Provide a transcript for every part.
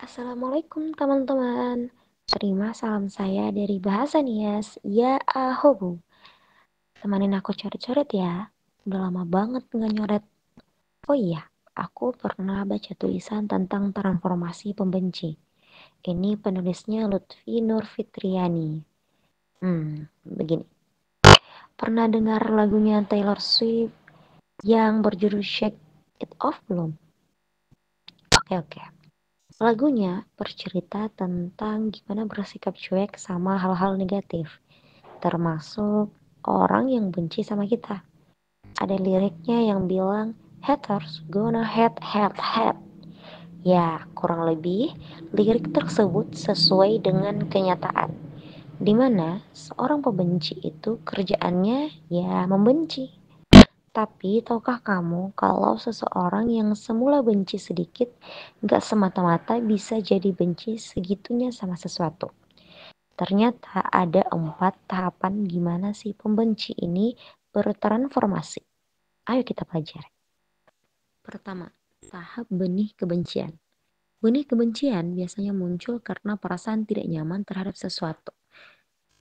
Assalamualaikum teman-teman. Terima salam saya dari Bahasa Nias. Ya ahobu. Temanin aku coret-coret ya. Udah lama banget nggak nyoret. Oh iya, aku pernah baca tulisan tentang transformasi pembenci. Ini penulisnya Lutfi Nur Fitriani. Begini. Pernah dengar lagunya Taylor Swift yang berjudul Shake It Off belum? Oke. Lagunya bercerita tentang gimana bersikap cuek sama hal-hal negatif, termasuk orang yang benci sama kita. Ada liriknya yang bilang, haters gonna hate. Ya, kurang lebih lirik tersebut sesuai dengan kenyataan, di mana seorang pembenci itu kerjaannya ya membenci. Tapi tahukah kamu kalau seseorang yang semula benci sedikit gak semata-mata bisa jadi benci segitunya sama sesuatu? Ternyata ada 4 tahapan gimana sih pembenci ini bertransformasi. Ayo kita pelajari. Pertama, tahap benih kebencian. Benih kebencian biasanya muncul karena perasaan tidak nyaman terhadap sesuatu.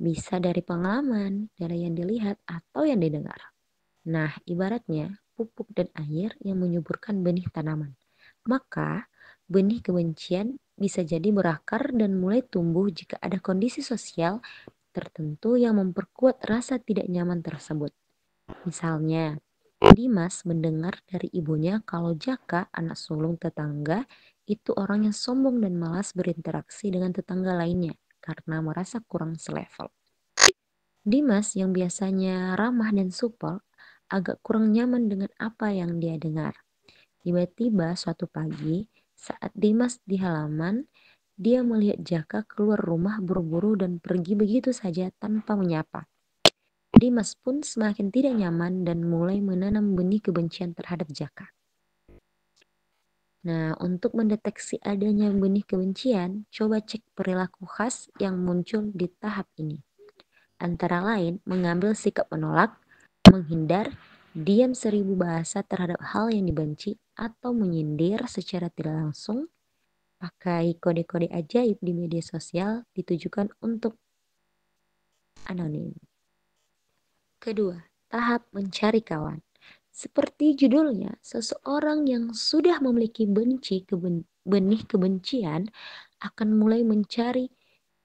Bisa dari pengalaman, dari yang dilihat, atau yang didengar. Nah, ibaratnya pupuk dan air yang menyuburkan benih tanaman. Maka, benih kebencian bisa jadi berakar dan mulai tumbuh jika ada kondisi sosial tertentu yang memperkuat rasa tidak nyaman tersebut. Misalnya, Dimas mendengar dari ibunya kalau Jaka, anak sulung tetangga, itu orang yang sombong dan malas berinteraksi dengan tetangga lainnya karena merasa kurang selevel. Dimas yang biasanya ramah dan supel agak kurang nyaman dengan apa yang dia dengar. Tiba-tiba suatu pagi, saat Dimas di halaman, dia melihat Jaka keluar rumah buru-buru dan pergi begitu saja tanpa menyapa. Dimas pun semakin tidak nyaman dan mulai menanam benih kebencian terhadap Jaka. Nah, untuk mendeteksi adanya benih kebencian, coba cek perilaku khas yang muncul di tahap ini. Antara lain, mengambil sikap menolak, menghindar, diam 1000 bahasa terhadap hal yang dibenci, atau menyindir secara tidak langsung, pakai kode-kode ajaib di media sosial ditujukan untuk anonim. Kedua, tahap mencari kawan. Seperti judulnya, seseorang yang sudah memiliki benih kebencian akan mulai mencari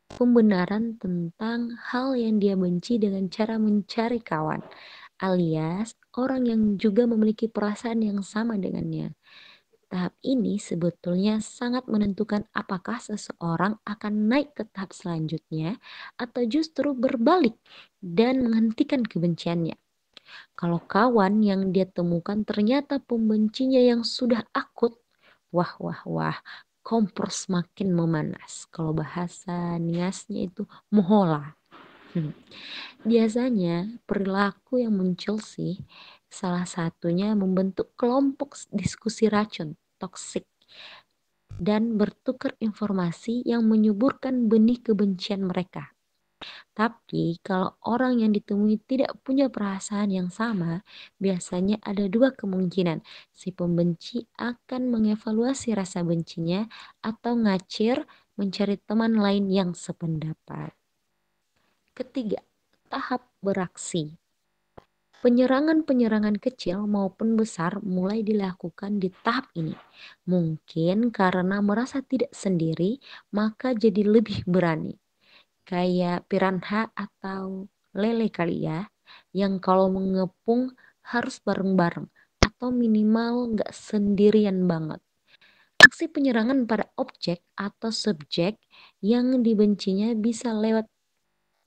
pembenaran tentang hal yang dia benci dengan cara mencari kawan, alias orang yang juga memiliki perasaan yang sama dengannya. Tahap ini sebetulnya sangat menentukan apakah seseorang akan naik ke tahap selanjutnya atau justru berbalik dan menghentikan kebenciannya. Kalau kawan yang dia temukan ternyata pembencinya yang sudah akut, wah, kompor semakin memanas. Kalau bahasa niasnya itu mohola. Biasanya perilaku yang muncul sih salah satunya membentuk kelompok diskusi racun, toksik, dan bertukar informasi yang menyuburkan benih kebencian mereka. Tapi kalau orang yang ditemui tidak punya perasaan yang sama, biasanya ada 2 kemungkinan. Si pembenci akan mengevaluasi rasa bencinya atau ngacir mencari teman lain yang sependapat. Ketiga, tahap beraksi. Penyerangan-penyerangan kecil maupun besar mulai dilakukan di tahap ini. Mungkin karena merasa tidak sendiri, maka jadi lebih berani. Kayak piranha atau lele kali ya, yang kalau mengepung harus bareng-bareng atau minimal nggak sendirian banget. Aksi penyerangan pada objek atau subjek yang dibencinya bisa lewat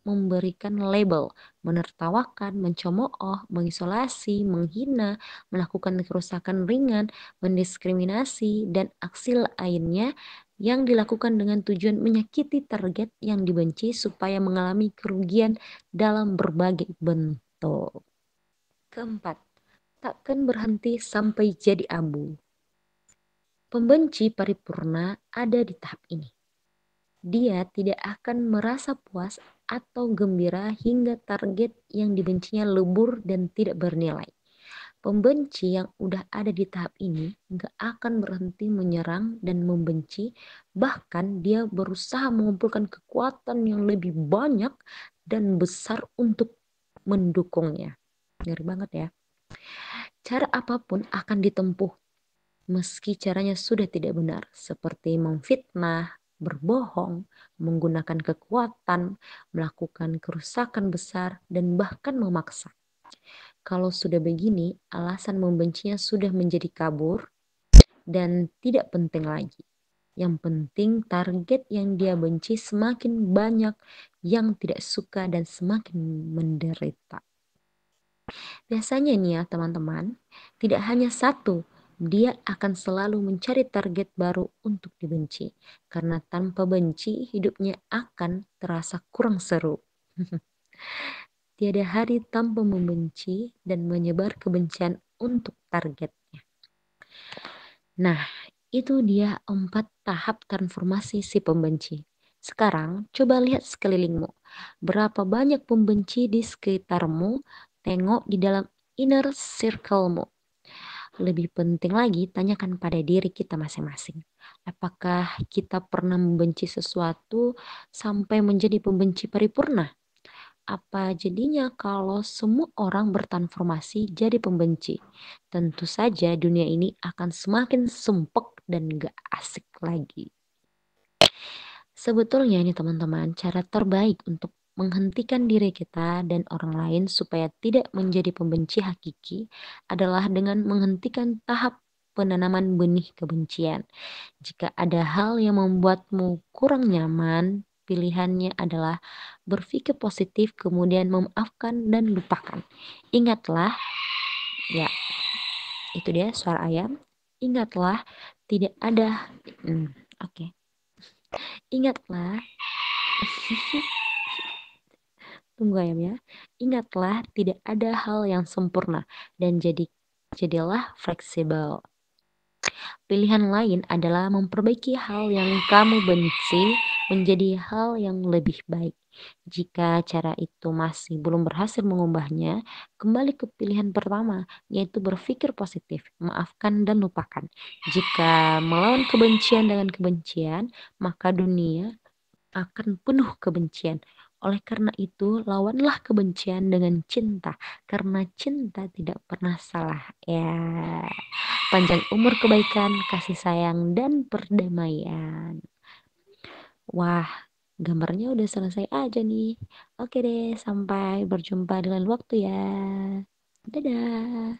memberikan label, menertawakan, mencemooh, mengisolasi, menghina, melakukan kerusakan ringan, mendiskriminasi, dan aksi lainnya yang dilakukan dengan tujuan menyakiti target yang dibenci supaya mengalami kerugian dalam berbagai bentuk. Keempat, takkan berhenti sampai jadi abu. Pembenci paripurna ada di tahap ini. Dia tidak akan merasa puas atau gembira hingga target yang dibencinya lebur dan tidak bernilai. Pembenci yang udah ada di tahap ini nggak akan berhenti menyerang dan membenci, bahkan dia berusaha mengumpulkan kekuatan yang lebih banyak dan besar untuk mendukungnya. Ngeri banget ya. Cara apapun akan ditempuh, meski caranya sudah tidak benar, seperti memfitnah, berbohong, menggunakan kekuatan, melakukan kerusakan besar, dan bahkan memaksa. Kalau sudah begini, alasan membencinya sudah menjadi kabur dan tidak penting lagi. Yang penting target yang dia benci semakin banyak yang tidak suka dan semakin menderita. Biasanya nih ya teman-teman, tidak hanya satu, dia akan selalu mencari target baru untuk dibenci. Karena tanpa benci, hidupnya akan terasa kurang seru. Tiada hari tanpa membenci dan menyebar kebencian untuk targetnya. Nah, itu dia 4 tahap transformasi si pembenci. Sekarang, coba lihat sekelilingmu. Berapa banyak pembenci di sekitarmu? Tengok di dalam inner circle-mu. Lebih penting lagi, tanyakan pada diri kita masing-masing. Apakah kita pernah membenci sesuatu sampai menjadi pembenci paripurna? Apa jadinya kalau semua orang bertransformasi jadi pembenci? Tentu saja dunia ini akan semakin sumpek dan gak asik lagi. Sebetulnya ini teman-teman, cara terbaik untuk menghentikan diri kita dan orang lain supaya tidak menjadi pembenci hakiki adalah dengan menghentikan tahap penanaman benih kebencian. Jika ada hal yang membuatmu kurang nyaman, pilihannya adalah berpikir positif, kemudian memaafkan dan lupakan. Ingatlah, ya, itu dia suara ayam. Ingatlah, tidak ada. Oke. Ingatlah, tunggu ayam ya. Ingatlah, tidak ada hal yang sempurna dan jadilah fleksibel. Pilihan lain adalah memperbaiki hal yang kamu benci menjadi hal yang lebih baik. Jika cara itu masih belum berhasil mengubahnya, kembali ke pilihan pertama, yaitu berpikir positif, maafkan dan lupakan. Jika melawan kebencian dengan kebencian, maka dunia akan penuh kebencian. Oleh karena itu, lawanlah kebencian dengan cinta, karena cinta tidak pernah salah. Ya, panjang umur kebaikan, kasih sayang, dan perdamaian. Wah, gambarnya udah selesai aja nih. Oke deh, sampai berjumpa dengan waktu ya. Dadah.